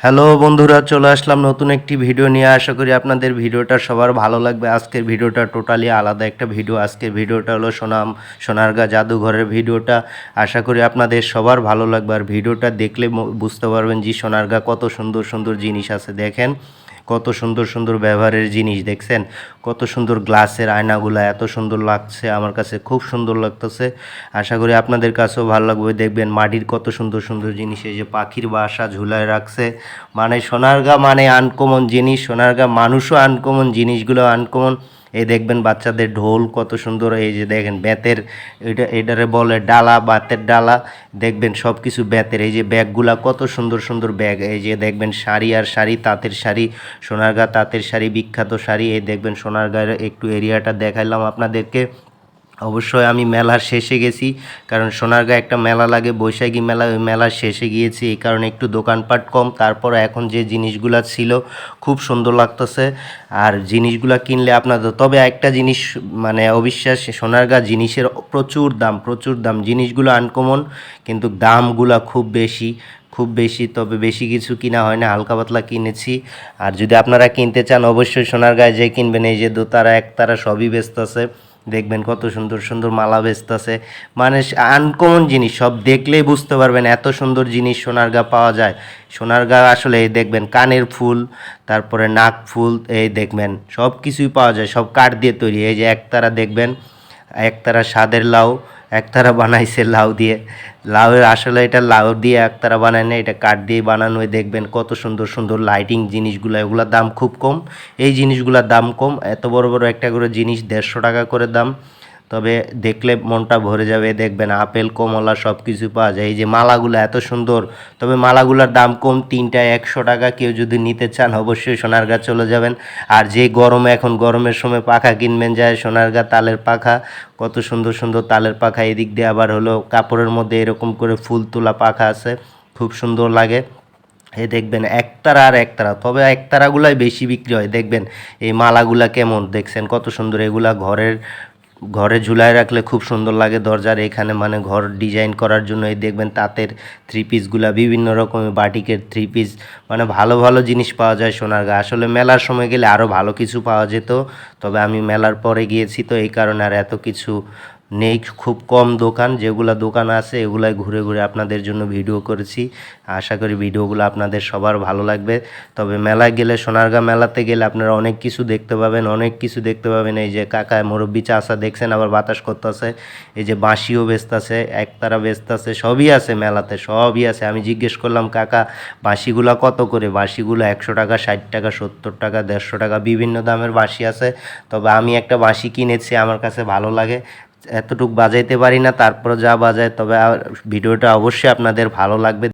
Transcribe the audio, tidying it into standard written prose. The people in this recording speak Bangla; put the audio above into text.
হ্যালো বন্ধুরা, চলে আসলাম নতুন একটি ভিডিও নিয়ে। আশা করি আপনাদের ভিডিওটা সবার ভালো লাগবে। আজকের ভিডিওটা টোটালি আলাদা একটা ভিডিও। আজকের ভিডিওটা হলো সোনারগাঁ জাদুঘরের ভিডিওটা। আশা করি আপনাদের সবার ভালো লাগবে। আর ভিডিওটা দেখলে বুঝতে পারবেন যে সোনারগাঁ কত সুন্দর সুন্দর জিনিস আছে। দেখেন কত সুন্দর সুন্দর ব্যবহারের জিনিস, দেখছেন কত সুন্দর গ্লাসের আয়নাগুলো, এত সুন্দর লাগছে, আমার কাছে খুব সুন্দর লাগতেছে। আশা করি আপনাদের কাছেও ভালো লাগবে। দেখবেন মাটির কত সুন্দর সুন্দর জিনিস, এই যে পাখির বাসা ঝুলায় রাখছে। মানে সোনারগাঁ মানে আনকমন জিনিস, সোনারগাঁ মানুষও আনকমন, জিনিসগুলো আনকমন। এই দেখবেন বাচ্চাদের ঢোল কত সুন্দর, এই যে দেখেন বেতের, এটারে বলে ডালা, বাতের ডালা। দেখবেন সব কিছু বেতের। এই যে ব্যাগগুলা কত সুন্দর সুন্দর ব্যাগ। এই যে দেখবেন শাড়ি আর শাড়ি, তাঁতের শাড়ি, সোনারগাঁ তাঁতের শাড়ি, বিখ্যাত শাড়ি। এই দেখবেন সোনারগাঁয়ের একটু এরিয়াটা দেখাইলাম আপনাদেরকে। অবশ্যই আমি মেলার শেষে গেছি, কারণ সোনারগাঁ একটা মেলা লাগে, বৈশাখী মেলা। ওই মেলার শেষে গিয়েছি, এই কারণে একটু দোকানপাট কম। তারপর এখন যে জিনিসগুলা ছিল খুব সুন্দর লাগতেছে। আর জিনিসগুলা কিনলে আপনাদের, তবে একটা জিনিস মানে অবিশ্বাস, সোনারগাঁ জিনিসের প্রচুর দাম, প্রচুর দাম। জিনিসগুলো আনকমন, কিন্তু দামগুলা খুব বেশি, খুব বেশি। তবে বেশি কিছু কিনা হয় না, হালকা পাতলা কিনেছি। আর যদি আপনারা কিনতে চান অবশ্যই সোনারগাঁয়ে যেয়ে কিনবেন। এই যে দোতারা একতারা সবই বেচতেছে। দেখবেন কত সুন্দর সুন্দর মালা বেচতেছে। মানে আনকমন জিনিস, সব দেখলেই বুঝতে পারবেন এত সুন্দর জিনিস সোনারগাঁ পাওয়া যায়। সোনারগাঁ আসলে এই দেখবেন কানের ফুল, তারপরে নাক ফুল, এই দেখবেন সব কিছুই পাওয়া যায়, সব কাঠ দিয়ে তৈরি। এই যে একতারা দেখবেন, একতারা স্বাদের লাউ, একতারা বানাইছে লাউ দিয়ে। লাউয়ের আসলে এটা লাউ দিয়ে একতারা বানায় না, এটা কাঠ দিয়ে বানানো। দেখবেন কত সুন্দর সুন্দর লাইটিং জিনিসগুলো, এগুলোর দাম খুব কম। এই জিনিসগুলোর দাম কম। এত বড় বড় একটা করে জিনিস 150 টাকা করে দাম। তবে দেখলে মনটা ভরে যাবে। দেখবেন আপেল কমলা সব কিছু পাওয়া যায়। এই যে মালাগুলো এত সুন্দর, তবে মালাগুলোর দাম কম, তিনটায় 100 টাকা। কেউ যদি নিতে চান অবশ্যই সোনারগাঁ চলে যাবেন। আর যে গরমে, এখন গরমের সময় পাখা কিনবেন যায় সোনারগাঁ, তালের পাখা, কত সুন্দর সুন্দর তালের পাখা। এদিক দিয়ে আবার হলো কাপড়ের মধ্যে এরকম করে ফুল তোলা পাখা আছে, খুব সুন্দর লাগে। এই দেখবেন একতারা আর একতারা, তবে একতারাগুলাই বেশি বিক্রি হয়। দেখবেন এই মালাগুলা কেমন, দেখছেন কত সুন্দর। এগুলা ঘরে ঝুলায় রাখলে খুব সুন্দর লাগে দরজার এখানে, মানে ঘর ডিজাইন করার জন্য। এই দেখবেন তাঁতের থ্রি পিসগুলা, বিভিন্ন রকমের বাটিকের থ্রি পিস, মানে ভালো ভালো জিনিস পাওয়া যায় সোনারগাঁ। আসলে মেলার সময় গেলে আরও ভালো কিছু পাওয়া যেত, তবে আমি মেলার পরে গিয়েছি তো এই কারণে আর এত কিছু নেই। খুব কম দোকান, যেগুলো দোকান আছে এগুলাই ঘুরে ঘুরে আপনাদের জন্য ভিডিও করেছি। আশা করি ভিডিওগুলো আপনাদের সবার ভালো লাগবে। তবে মেলায় গেলে, সোনারগাঁ মেলাতে গেলে আপনারা অনেক কিছু দেখতে পাবেন, অনেক কিছু দেখতে পাবেন। এই যে কাকা মুরব্বি চাচা দেখছেন আবার বাতাস করতেছে। এই যে বাঁশিও বেচতেছে, একতারা বেচতেছে, সবই আছে মেলাতে, সবই আছে। আমি জিজ্ঞেস করলাম, কাকা বাঁশিগুলো কত করে? বাঁশিগুলো 100 টাকা, 60 টাকা, 70 টাকা, 150 টাকা, বিভিন্ন দামের বাঁশি আছে। তবে আমি একটা বাঁশি কিনেছি, আমার কাছে ভালো লাগে। এতটুক বাজাইতে পারি না, তারপর যা বাজায়। তবে ভিডিওটা অবশ্যই আপনাদের ভালো লাগবে।